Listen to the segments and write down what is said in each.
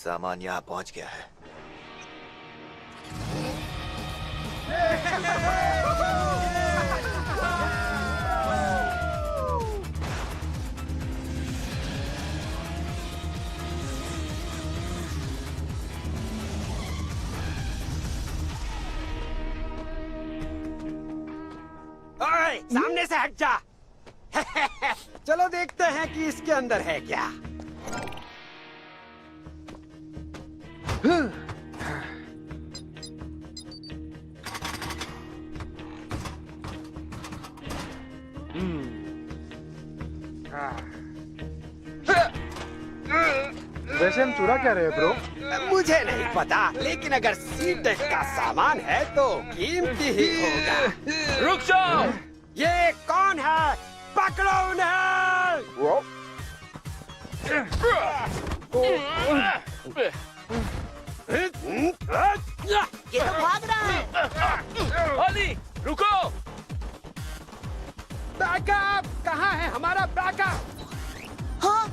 सामान यहाँ पहुँच गया है। ओए, सामने से हट जा। चलो देखते हैं कि इसके अंदर है क्या। वैसे हम चुरा क्या रहे ब्रो? मुझे नहीं पता, लेकिन अगर सीटेक का सामान है तो कीमती ही होगा। रुक जाओ। ये कौन है? पकड़ो उन्हें! ये तो भाग रहा है। अली रुको। बैकअप! कहाँ है हमारा बैकअप? हाँ?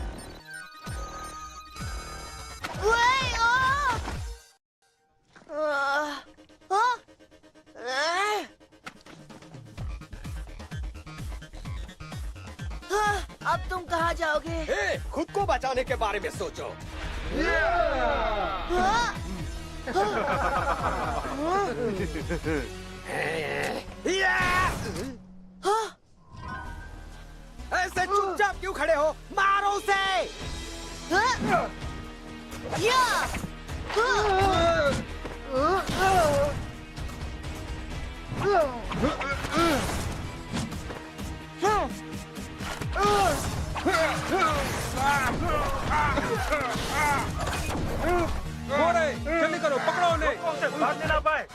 ओए, हाँ? अब तुम कहाँ जाओगे? ए, खुद को बचाने के बारे में सोचो। हाँ? हाँ? ऐसे चुपचाप क्यों खड़े हो? मारो उसे! हाँ? या! जल्दी करो, पकड़ो उन्हें! उसे भागने ना पाए।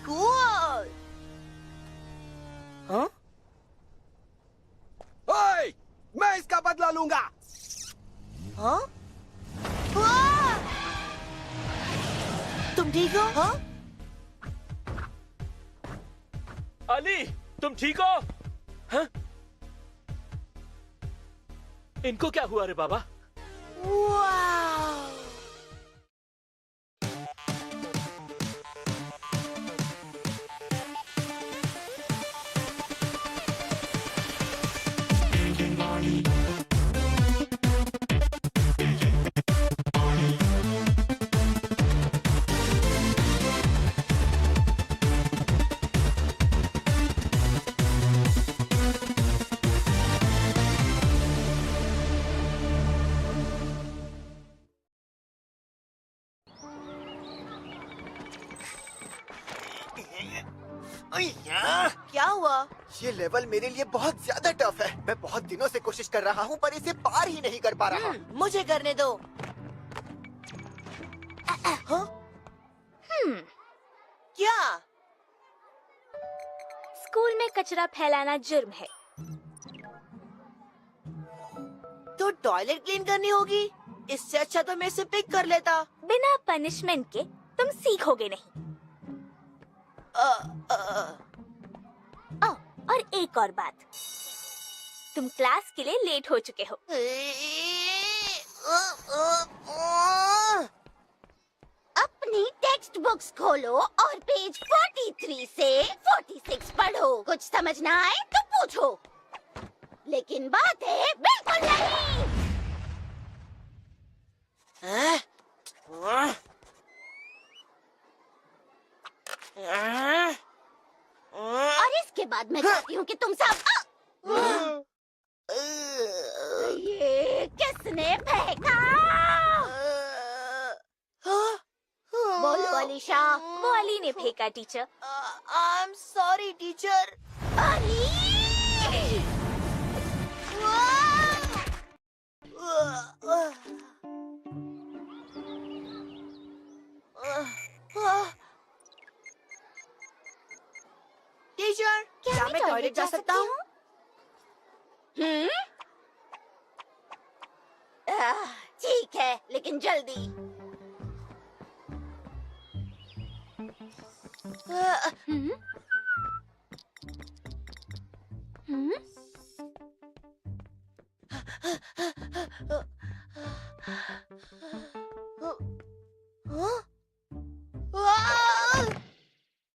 Cool! हाँ? ओए! मैं इसका बदला लूंगा! हाँ? हाँ? तुम ठीक हो? हाँ? अली तुम ठीक हो? हाँ? इनको क्या हुआ रे बाबा? वाह! क्या हुआ? ये लेवल मेरे लिए बहुत ज्यादा टफ है। मैं बहुत दिनों से कोशिश कर रहा हूँ पर इसे पार ही नहीं कर पा रहा। मुझे करने दो। हाँ? क्या? स्कूल में कचरा फैलाना जुर्म है। तो टॉयलेट क्लीन करनी होगी। इससे अच्छा तो मैं इसे पिक कर लेता। बिना पनिशमेंट के तुम सीखोगे नहीं। ओ, और एक और बात, तुम क्लास के लिए लेट हो चुके हो। अपनी टेक्स्ट बुक्स खोलो और पेज 43 से 46 पढ़ो। कुछ समझ ना आए तो पूछो, लेकिन बात है बिल्कुल नहीं। और इसके बाद मैं चाहती हूँ कि तुम सब ये किसने फेंका? बोलो अलीशा। वो अली ने फेंका teacher. I am sorry teacher. Teacher, क्या मैं टॉयलेट जा सकता हूँ? ठीक ठीक है, लेकिन जल्दी। हम्म? हम्म?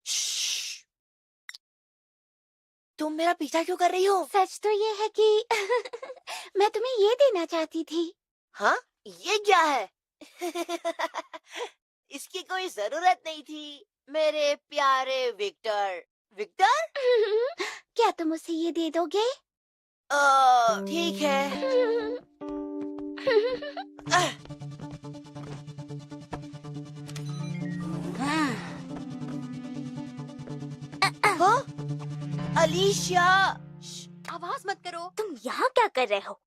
श्श्श। तुम मेरा पीछा क्यों कर रही हो? सच तो ये है कि मैं तुम्हें ये देना चाहती थी। हाँ, ये क्या है? इसकी कोई जरूरत नहीं थी मेरे प्यारे विक्टर। विक्टर? क्या तुम उसे ये दे दोगे? ठीक है। हाँ? अलीशिया, आवाज मत करो। तुम यहाँ क्या कर रहे हो?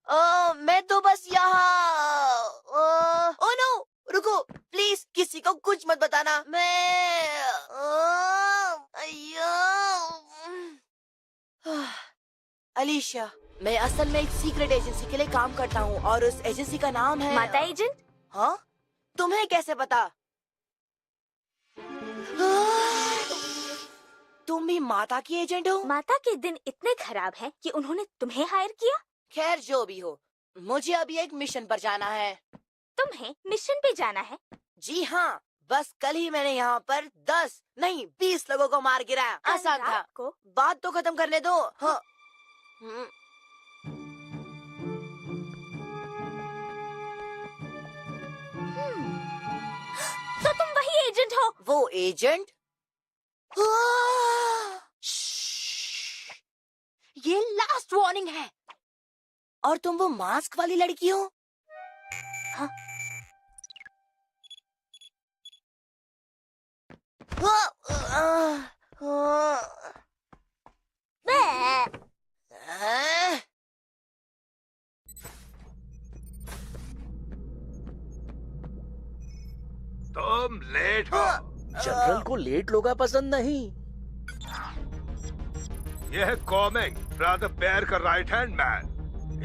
मैं तो बस यहाँ। ओ नो, रुको प्लीज, किसी को कुछ मत बताना। मैं अलीशिया, मैं असल में एक सीक्रेट एजेंसी के लिए काम करता हूँ और उस एजेंसी का नाम है माता एजेंट? हाँ? तुम्हें कैसे पता? तुम भी माता की एजेंट हो? माता के दिन इतने खराब हैं कि उन्होंने तुम्हें हायर किया? खैर जो भी हो, मुझे अभी एक मिशन पर जाना है। तुम्हें मिशन पे जाना है? जी हाँ, बस कल ही मैंने यहाँ पर 10 नहीं 20 लोगों को मार गिराया। कल आसान था। रात को? बात तो खत्म करने दो। हाँ। तो तुम वही एजेंट हो? वो एजेंट? ये लास्ट वार्निंग है। और तुम वो मास्क वाली लड़की हो? हाँ। तुम लेट हो। जनरल को लेट लोग पसंद नहीं। यह है कॉमिक, ब्रदर बेयर का राइट हैंड मैन।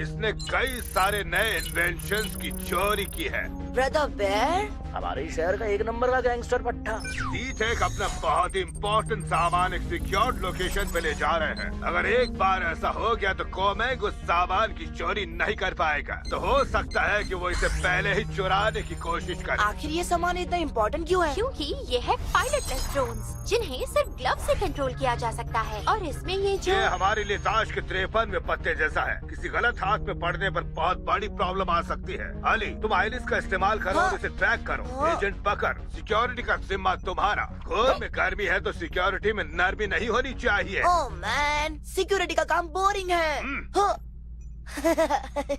इसने कई सारे नए इन्वेंशंस की चोरी की है। Brother bear? हमारे शहर का एक नंबर का गैंगस्टर पट्टा। सी-टेक अपना बहुत ही इम्पोर्टेंट सामान एक सिक्योर्ड लोकेशन पे ले जा रहे हैं। अगर एक बार ऐसा हो गया तो कोमेग उस सामान की चोरी नहीं कर पाएगा। तो हो सकता है कि वो इसे पहले ही चुराने की कोशिश करे। आखिर ये सामान इतना इम्पोर्टेंट क्यों है? क्योंकि ये है पायलटलेस ड्रोन्स, जिन्हें सिर्फ ग्लव से कंट्रोल किया जा सकता है। और इसमें ये जो ये हमारे लिए ताश के 53वें पत्ते जैसा है। किसी गलत हाथ में पड़ने पर बहुत बड़ी प्रॉब्लम आ सकती है। अली, तुम आइरिस का इस्तेमाल करो और इसे ट्रैक करो। एजेंट पकड़, सिक्योरिटी का जिम्मा तुम्हारा। खून में गर्मी है तो सिक्योरिटी में नरमी नहीं होनी चाहिए। ओह मैन, सिक्योरिटी का काम बोरिंग है। हाँ।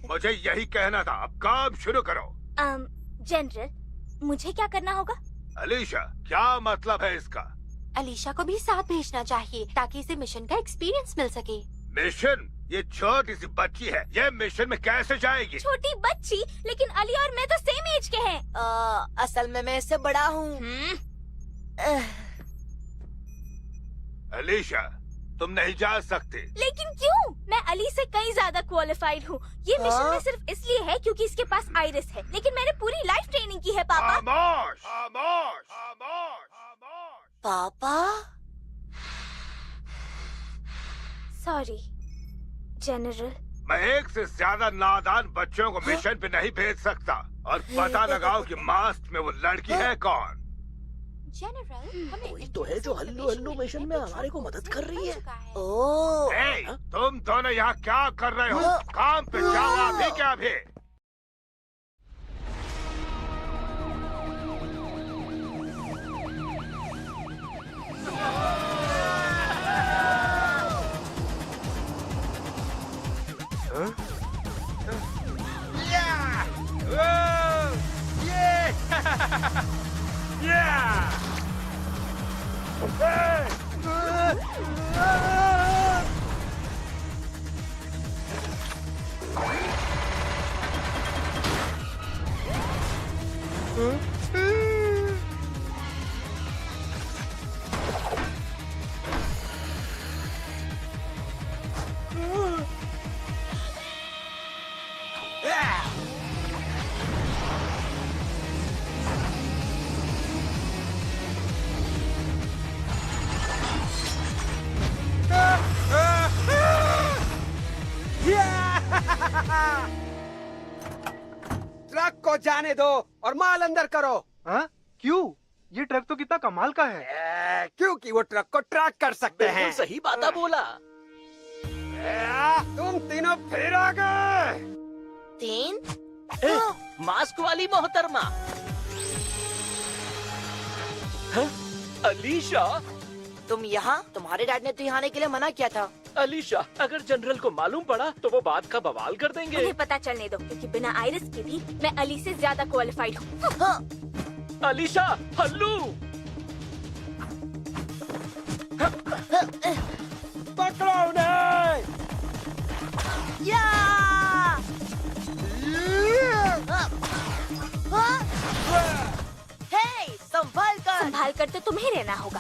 मुझे यही कहना था, अब काम शुरू करो। जनरल, मुझे क्या करना होगा? अलीशा, क्या मतलब है इसका? अलीशा को भी साथ भेजना चाहिए ताकि इसे मिशन का एक्सपीरियंस मिल सके। मिशन? ये छोटी सी बच्ची है, ये मिशन में कैसे जाएगी? छोटी बच्ची? लेकिन अली और मैं तो सेम एज के हैं। असल में मैं इससे बड़ा हूँ। अलीशा, तुम नहीं जा सकती। लेकिन क्यों? मैं अली से कहीं ज्यादा क्वालिफाइड हूँ। ये मिशन में सिर्फ इसलिए है क्योंकि इसके पास आइरिस है, लेकिन मैंने पूरी लाइफ ट्रेनिंग की है पापा। खामोश! खामोश! खामोश! खामोश! पापा? Sorry general. मैं एक से ज्यादा नादान बच्चों को मिशन पे नहीं भेज सकता। और पता लगाओ कि मास्क में वो लड़की है कौन। जनरल, कोई तो है जो हल्लू हल्लू मिशन में हमारे को मदद कर रही है। ओह, ए, तुम दोनों यहाँ क्या कर रहे हो? काम पे जाओ अभी क्या अभी। जाने दो और माल अंदर करो। हाँ? क्यों? ये ट्रक तो कितना कमाल का है। क्योंकि वो ट्रक को ट्रैक कर सकते हैं। बिल्कुल सही बात बोला। तुम तीनों फिर आ गए। 3 मास्क वाली मोहतरमा। हाँ? अलीशा, तुम यहाँ? तुम्हारे डैड ने तो यहाँ आने के लिए मना किया था। अलीशा, अगर जनरल को मालूम पड़ा तो वो बात का बवाल कर देंगे। उन्हें पता चलने दो, क्योंकि बिना आइरिस के भी मैं अली से ज्यादा क्वालिफाइड हूँ। हाँ, अलीशा, हल्लू। पकड़ो उन्हें। या! हे, संभल कर। संभाल कर तो तुम्हें रहना होगा।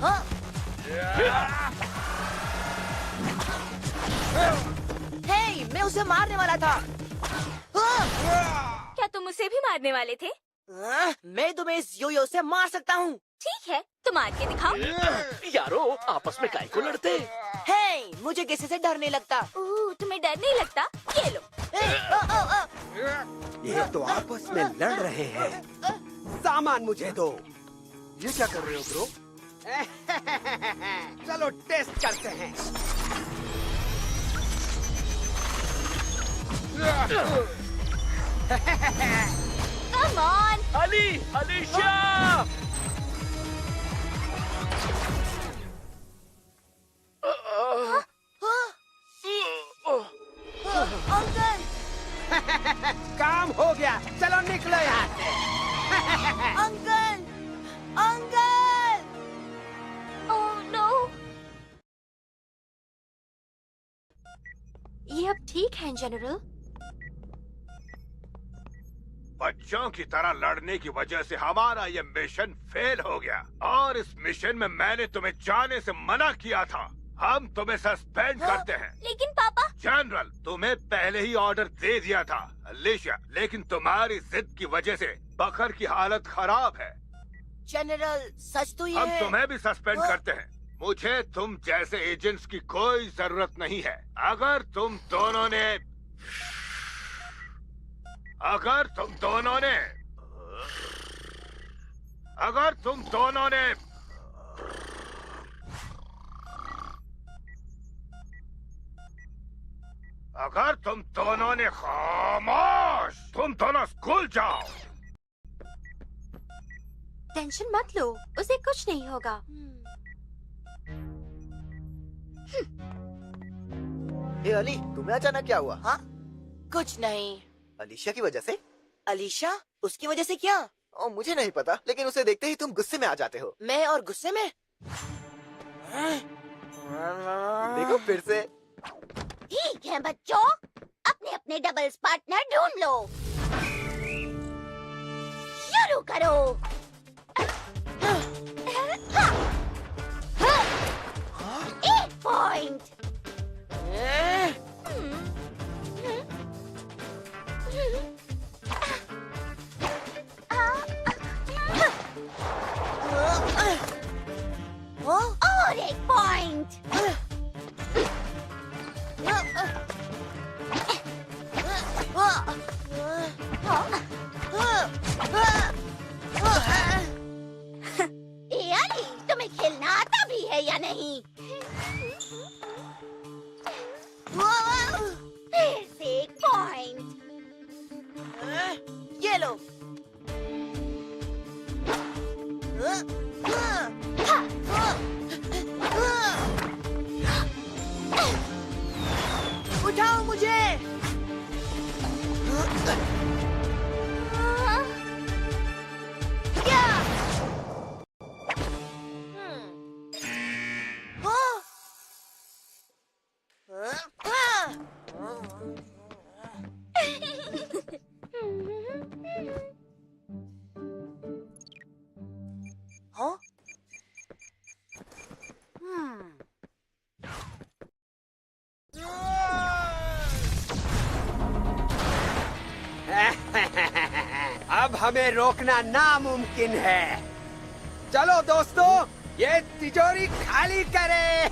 हाँ, हे, मैं उसे मारने वाला था। हाँ, क्या तुम उसे भी मारने वाले थे? मैं तुम्हें इस योयो से मार सकता हूँ। ठीक है, तो मार के दिखाओ। यारो, आपस में काहे को लड़ते? हे, मुझे किसी से डर नहीं लगता। ओह, तुम्हें डर नहीं लगता? ये लो। ये तो आपस में लड़ रहे हैं। सामान मुझे दो। ये क्या कर रहे हो ब्रो? चलो टेस्ट करते हैं। Come on. Ali, Alisha. Uncle, काम हो गया, चलो निकलो यहाँ से। Uncle, uncle. Oh no. ये अब ठीक है जनरल। बच्चों की तरह लड़ने की वजह से हमारा ये मिशन फेल हो गया, और इस मिशन में मैंने तुम्हें जाने से मना किया था। हम तुम्हें सस्पेंड करते हैं। लेकिन पापा। जनरल, तुम्हें पहले ही ऑर्डर दे दिया था अलीशा, लेकिन तुम्हारी जिद की वजह से बकर की हालत खराब है। जनरल, सच तो ये हम है। तुम्हें भी सस्पेंड करते हैं। मुझे तुम जैसे एजेंट्स की कोई जरूरत नहीं है। अगर तुम दोनों ने अगर तुम दोनों ने खामोश, तुम दोनों स्कूल जाओ। टेंशन मत लो, उसे कुछ नहीं होगा। ए अली, तुम्हें अचानक क्या हुआ? हाँ, कुछ नहीं। अलीशा की वजह से? अलीशा? उसकी वजह से क्या? ओ, मुझे नहीं पता, लेकिन उसे देखते ही तुम गुस्से में आ जाते हो। मैं और गुस्से में? देखो फिर से। ठीक है बच्चों, अपने अपने डबल्स पार्टनर ढूंढ लो। शुरू करो। 8 पॉइंट। और 1 पॉइंट। अली, तुम्हें खेलना आता भी है या नहीं? फिर से 1 पॉइंट। ये लो। उठाओ मुझे। क्या? हाँ? अब हमें रोकना नामुमकिन है। चलो दोस्तों, ये तिजोरी खाली करें।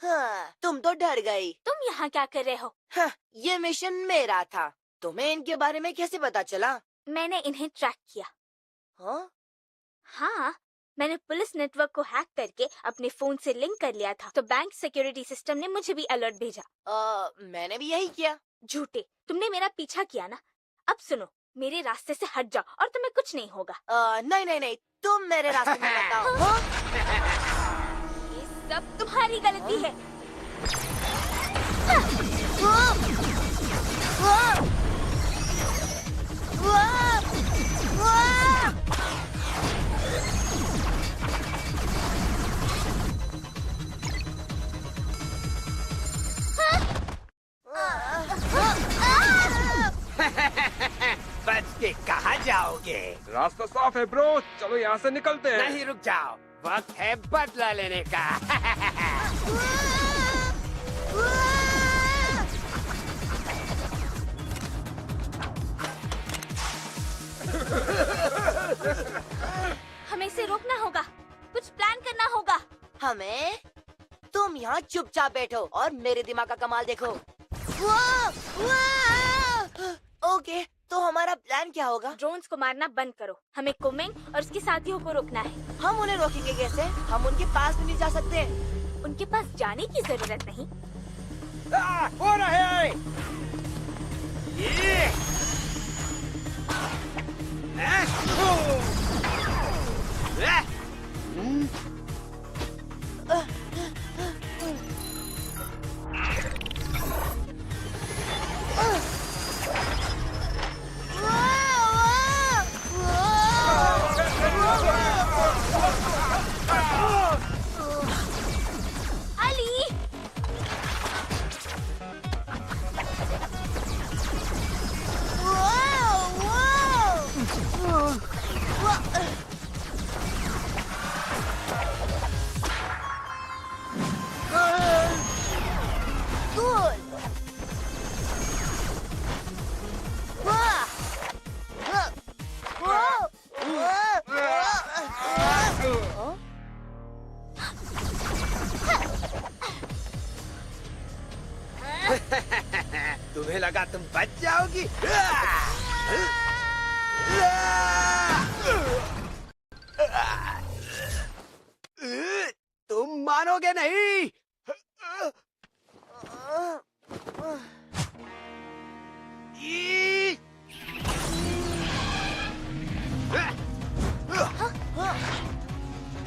हाँ, तुम तो डर गई। तुम यहाँ क्या कर रहे हो? हाँ, ये मिशन मेरा था। तुम्हें इनके बारे में कैसे पता चला? मैंने इन्हें ट्रैक किया। हाँ? हाँ, मैंने पुलिस नेटवर्क को हैक करके अपने फोन से लिंक कर लिया था, तो बैंक सिक्योरिटी सिस्टम ने मुझे भी अलर्ट भेजा। मैंने भी यही किया। झूठे, तुमने मेरा पीछा किया ना। अब सुनो, मेरे रास्ते से हट जाओ और तुम्हें कुछ नहीं होगा। नहीं नहीं नहीं, तुम मेरे रास्ते में मत आओ। हाँ? ये सब तुम्हारी गलती है। बच के कहाँ जाओगे? रास्ता साफ है ब्रो, चलो यहाँ से निकलते हैं। नहीं, रुक जाओ, वक्त है बदला लेने का। हमें इसे रोकना होगा, कुछ प्लान करना होगा। हमें? तुम यहाँ चुपचाप बैठो और मेरे दिमाग का कमाल देखो। ओके, तो हमारा प्लान क्या होगा? ड्रोन्स को मारना बंद करो। हमें कुमिंग और उसके साथियों को रोकना है। हम उन्हें रोकेंगे कैसे? हम उनके पास भी नहीं जा सकते। उनके पास जाने की जरूरत नहीं। हो रहे हैं। ये। तुम्हें लगा तुम बच जाओगी? तुम मानोगे नहीं।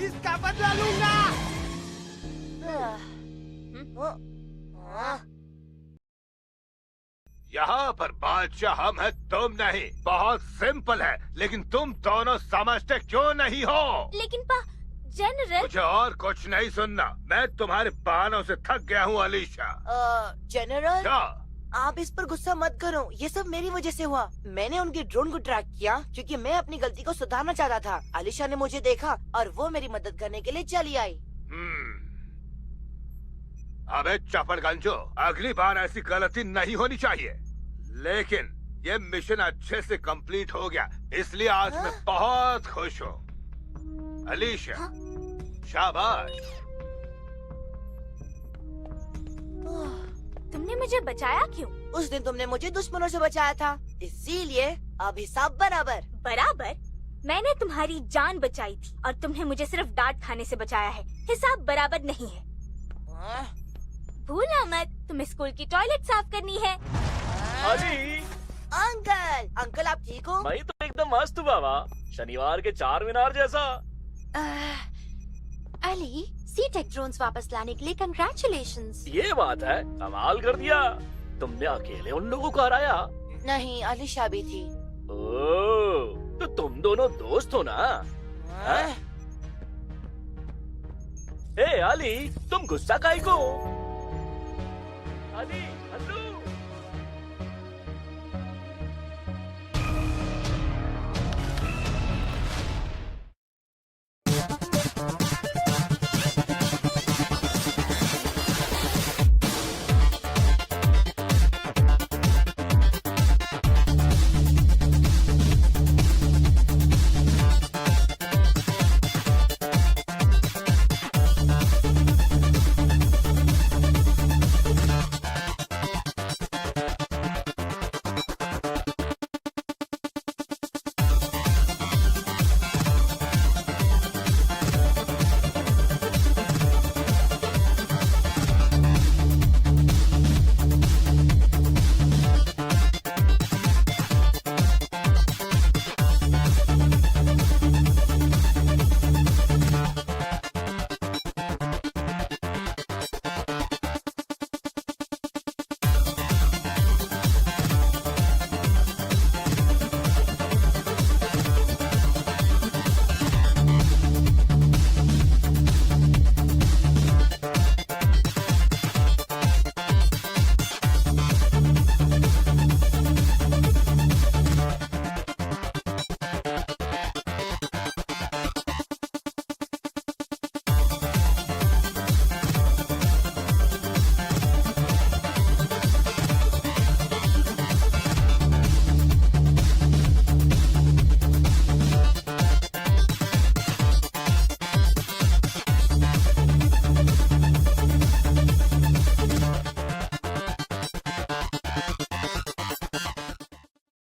इसका बदला लूंगा। यहाँ पर बादशाह हम है, तुम नहीं। बहुत सिंपल है, लेकिन तुम दोनों समझते क्यों नहीं हो? लेकिन जनरल। मुझे और कुछ नहीं सुनना, मैं तुम्हारे बहानों से थक गया हूँ अलीशा। जनरल, क्या? आप इस पर गुस्सा मत करो, ये सब मेरी वजह से हुआ। मैंने उनके ड्रोन को ट्रैक किया क्योंकि मैं अपनी गलती को सुधारना चाहता था। अलीशा ने मुझे देखा और वो मेरी मदद करने के लिए चली आई। अबे चपड़गंजो, अगली बार ऐसी गलती नहीं होनी चाहिए। लेकिन ये मिशन अच्छे से कंप्लीट हो गया, इसलिए आज मैं बहुत खुश हूँ। अलीशा, शाबाश। तुमने मुझे बचाया क्यों? उस दिन तुमने मुझे दुश्मनों से बचाया था, इसीलिए अब हिसाब बराबर। बराबर? मैंने तुम्हारी जान बचाई थी और तुमने मुझे सिर्फ डांट खाने से बचाया है। हिसाब बराबर नहीं है। भूलना मत, तुम्हें स्कूल की टॉयलेट साफ करनी है। अली, अंकल आप ठीक हो? मैं तो एकदम मस्त हूँ बाबा, शनिवार के 4 मीनार जैसा। अली, सी-टेक ड्रोन्स वापस लाने के लिए कंग्रेचुलेशंस। ये बात है, कमाल कर दिया। तुमने अकेले उन लोगों को हराया? नहीं, अलीशा भी थी। ओह, तो तुम दोनों दोस्त हो ना? ए अली, तुम गुस्सा काहे को? अली